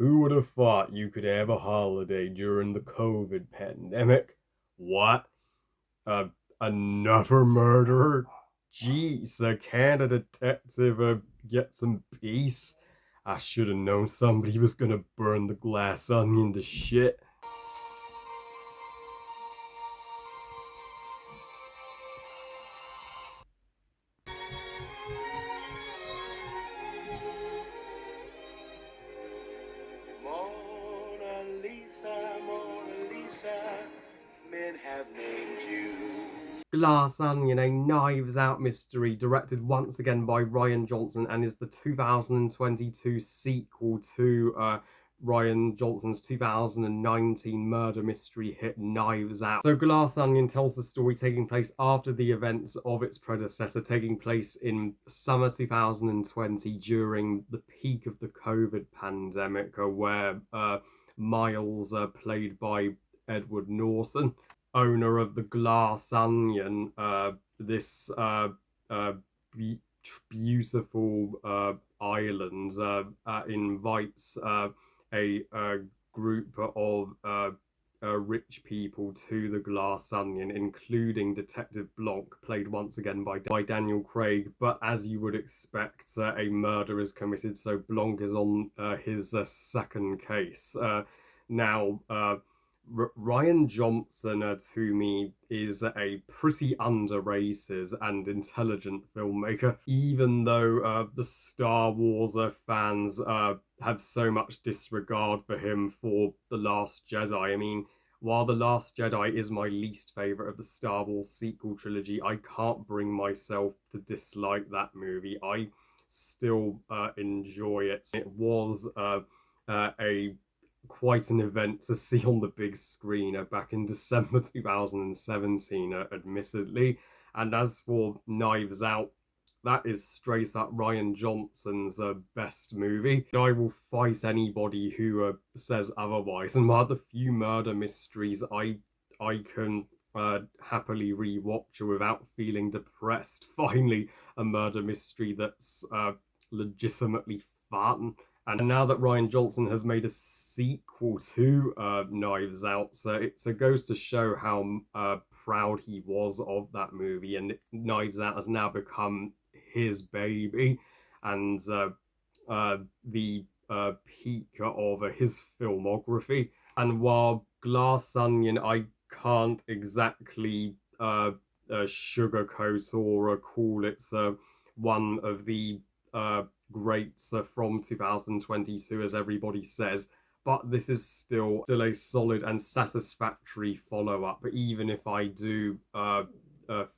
Who would have thought you could have a holiday during the COVID pandemic? What? Uh, Another murderer? Jeez, can't a detective get some peace? I should have known somebody was gonna burn the glass onion to shit. Mona Lisa, Mona Lisa, men have named you. Glass Onion, a Knives Out mystery, directed once again by Rian Johnson, and is the 2022 sequel to Rian Johnson's 2019 murder mystery hit Knives Out. So Glass Onion tells the story taking place after the events of its predecessor, taking place in summer 2020 during the peak of the COVID pandemic, where Miles, played by Edward Norton, owner of the Glass Onion, this be- beautiful island, invites a group of rich people to the Glass Onion, including Detective Blanc, played once again by Daniel Craig. But as you would expect, a murder is committed, so Blanc is on his second case. Now, Rian Johnson, to me, is a pretty underrated and intelligent filmmaker, even though the Star Wars fans have so much disregard for him for The Last Jedi. I mean, while The Last Jedi is my least favourite of the Star Wars sequel trilogy, I can't bring myself to dislike that movie. I still enjoy it. It was a quite an event to see on the big screen back in December 2017, admittedly. And as for Knives Out, that is straight up Rian Johnson's best movie. I will fight anybody who says otherwise. And one of the few murder mysteries I can happily rewatch without feeling depressed. Finally, a murder mystery that's legitimately fun. And now that Rian Johnson has made a sequel to Knives Out, so it goes to show how proud he was of that movie, and Knives Out has now become his baby, and the peak of his filmography. And while Glass Onion, I can't exactly sugarcoat or call it one of the greats from 2022, as everybody says. But this is still a solid and satisfactory follow-up, even if I do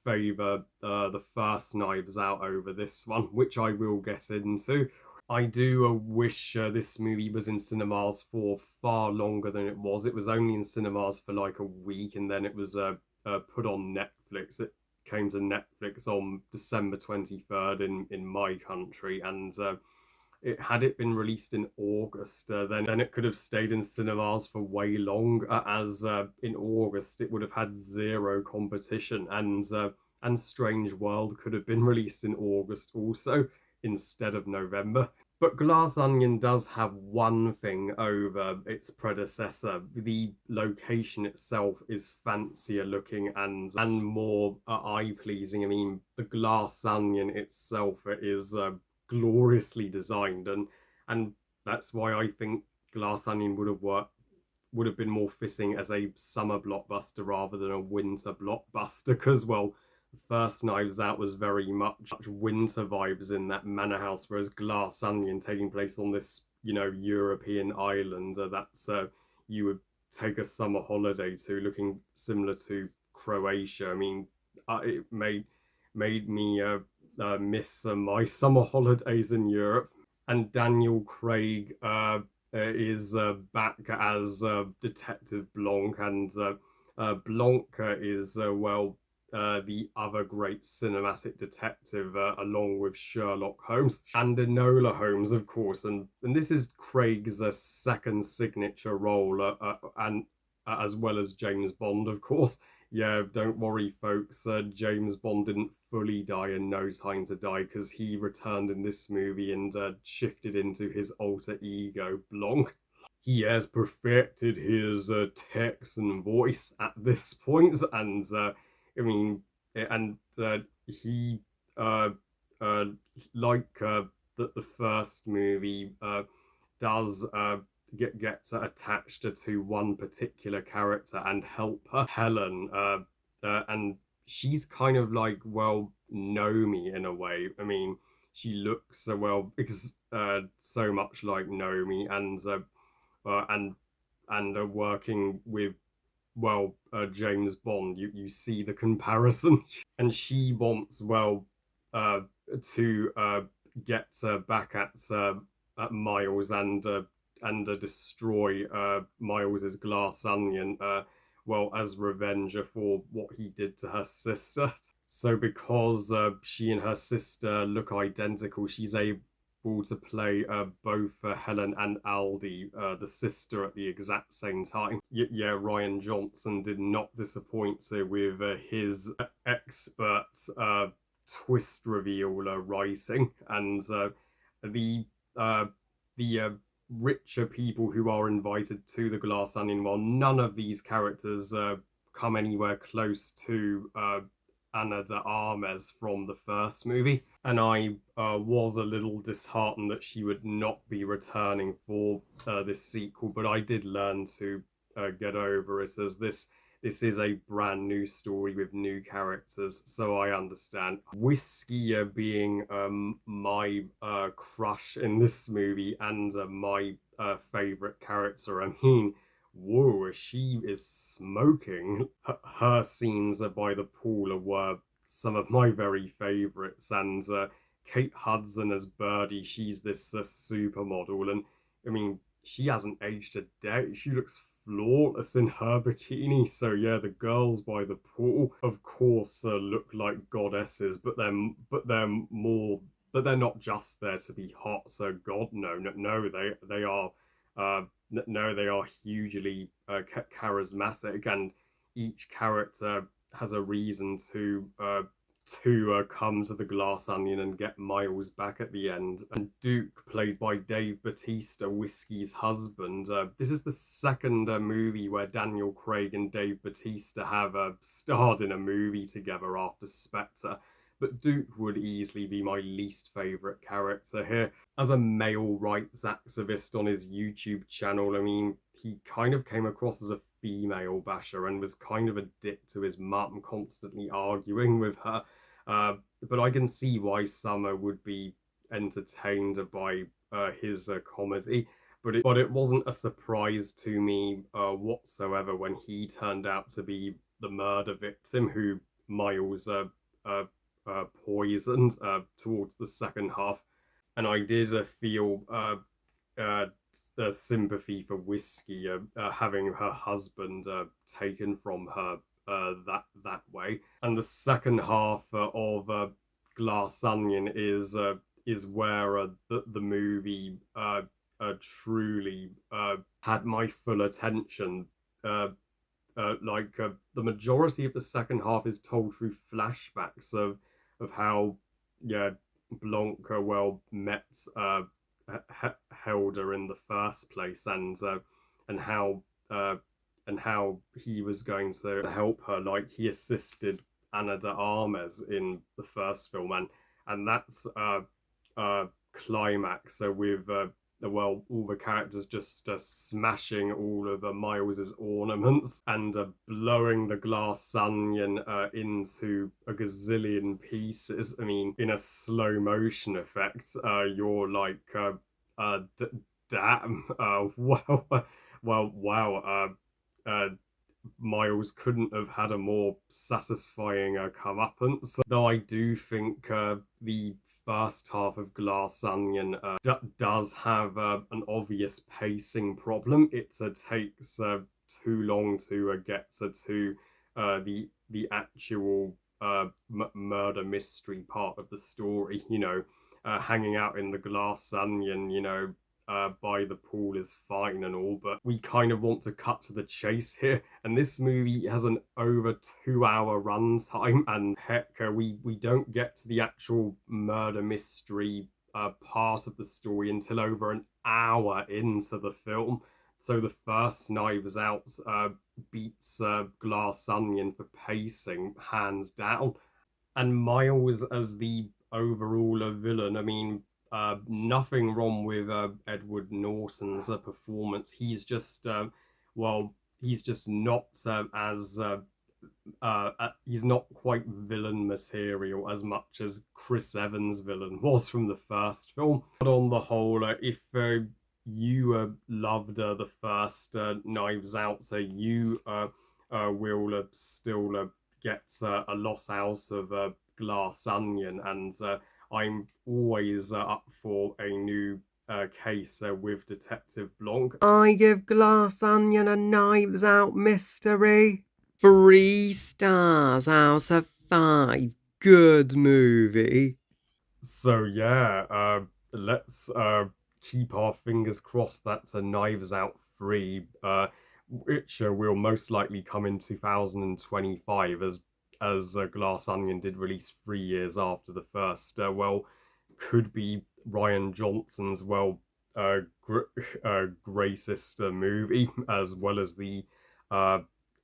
favour the first Knives Out over this one, which I will get into. I do wish this movie was in cinemas for far longer than it was. It was only in cinemas for like a week, and then it was put on Netflix. It came to Netflix on December 23rd in my country, and had it been released in August, then it could have stayed in cinemas for way long. As in August, it would have had zero competition, and Strange World could have been released in August also instead of November. But Glass Onion does have one thing over its predecessor. The location itself is fancier looking and more eye pleasing. I mean, the Glass Onion itself is gloriously designed, and that's why I think Glass Onion would have been more fitting as a summer blockbuster rather than a winter blockbuster, because, well, the first Knives Out was very much winter vibes in that manor house, whereas Glass Onion, taking place on this, European island, that's you would take a summer holiday to, looking similar to Croatia. I mean, it made me miss my summer holidays in Europe. And Daniel Craig is back as Detective Blanc, and Blanc is, well, the other great cinematic detective, along with Sherlock Holmes and Enola Holmes, of course. And this is Craig's second signature role, and as well as James Bond, of course. Yeah, don't worry, folks. James Bond didn't fully die in No Time to Die, because he returned in this movie and shifted into his alter ego, Blanc. he has perfected his Texan voice at this point, and I mean, and he uh, uh, like the first movie does get attached to one particular character and help her, Helen, and she's kind of like, well, Nomi in a way. I mean, she looks so well because so much like Nomi, and working with, well, James Bond, you see the comparison, and she wants, well, uh, to get back at Miles and destroy Miles's glass onion, well, as revenge for what he did to her sister. So because she and her sister look identical, she's able to play both Helen and Aldi, the sister, at the exact same time. Yeah, Rian Johnson did not disappoint with his expert twist reveal writing, and the uh, the richer people who are invited to the Glass Onion, while none of these characters come anywhere close to Ana de Armas from the first movie, and I was a little disheartened that she would not be returning for this sequel. But I did learn to get over it, as this is a brand new story with new characters, so I understand. Whiskey being my crush in this movie and my favorite character. I mean, whoa, she is smoking. Her scenes by the pool were some of my very favorites, and Kate Hudson as Birdie, she's this supermodel, and I mean, she hasn't aged a day. She looks flawless in her bikini. So yeah, the girls by the pool, of course, look like goddesses, but they're more. But they're not just there to be hot. So God, no, they are no, they are hugely charismatic, and each character has a reason to come to the Glass Onion and get Miles back at the end. And Duke, played by Dave Bautista, Whiskey's husband. This is the second movie where Daniel Craig and Dave Bautista have starred in a movie together after Spectre. But Duke would easily be my least favourite character here. As a male rights activist on his YouTube channel, I mean, he kind of came across as a female basher and was kind of a dick to his mum, constantly arguing with her. But I can see why Summer would be entertained by his comedy. But it wasn't a surprise to me whatsoever when he turned out to be the murder victim who Miles uh, poisoned towards the second half. And I did feel uh, sympathy for Whiskey having her husband taken from her that way. And the second half of Glass Onion is where the movie truly had my full attention. The majority of the second half is told through flashbacks of how, yeah, Blanc well met Helder in the first place, and how uh, and how he was going to help her, like he assisted Ana de Armas in the first film, and that's climax with well, all the characters just smashing all of Miles's ornaments and blowing the Glass Onion into a gazillion pieces. I mean, in a slow motion effect, you're like, d- damn, wow. Miles couldn't have had a more satisfying comeuppance. Though I do think the first half of Glass Onion does have an obvious pacing problem. It takes too long to get to the actual murder mystery part of the story. Hanging out in the Glass Onion, by the pool is fine and all, but we kind of want to cut to the chase here. And this movie has an over 2 hour runtime, and heck, we don't get to the actual murder mystery part of the story until over an hour into the film. So the first Knives Out beats Glass Onion for pacing, hands down. And Miles as the overall villain, I mean, nothing wrong with Edward Norton's performance. Well, he's just not he's not quite villain material as much as Chris Evans' villain was from the first film. But on the whole, if you loved the first Knives Out, so you will still get a lot out of Glass Onion, and I'm always up for a new case with Detective Blanc. I give Glass Onion a Knives Out mystery. 3 stars out of 5. Good movie. So yeah, let's keep our fingers crossed that's a Knives Out 3, which will most likely come in 2025, as Glass Onion did release 3 years after the first. Could be Rian Johnson's greatest movie, as well as the uh,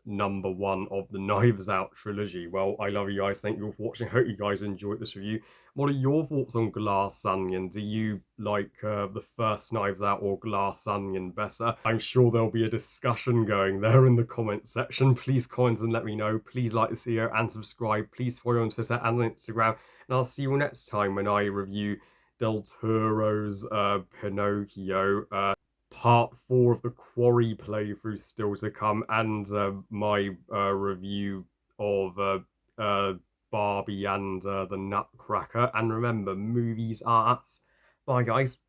number 1 of the Knives Out trilogy. Well, I love you guys. Thank you for watching. Hope you guys enjoyed this review. What are your thoughts on Glass Onion? Do you like the first Knives Out or Glass Onion better? I'm sure there'll be a discussion going there in the comment section. Please comment and let me know. Please like this video and subscribe. Please follow on Twitter and on Instagram. And I'll see you all next time when I review Del Toro's Pinocchio. Part 4 of the Quarry playthrough still to come, and my review of Barbie and the Nutcracker. And remember, movies are us. Bye, guys.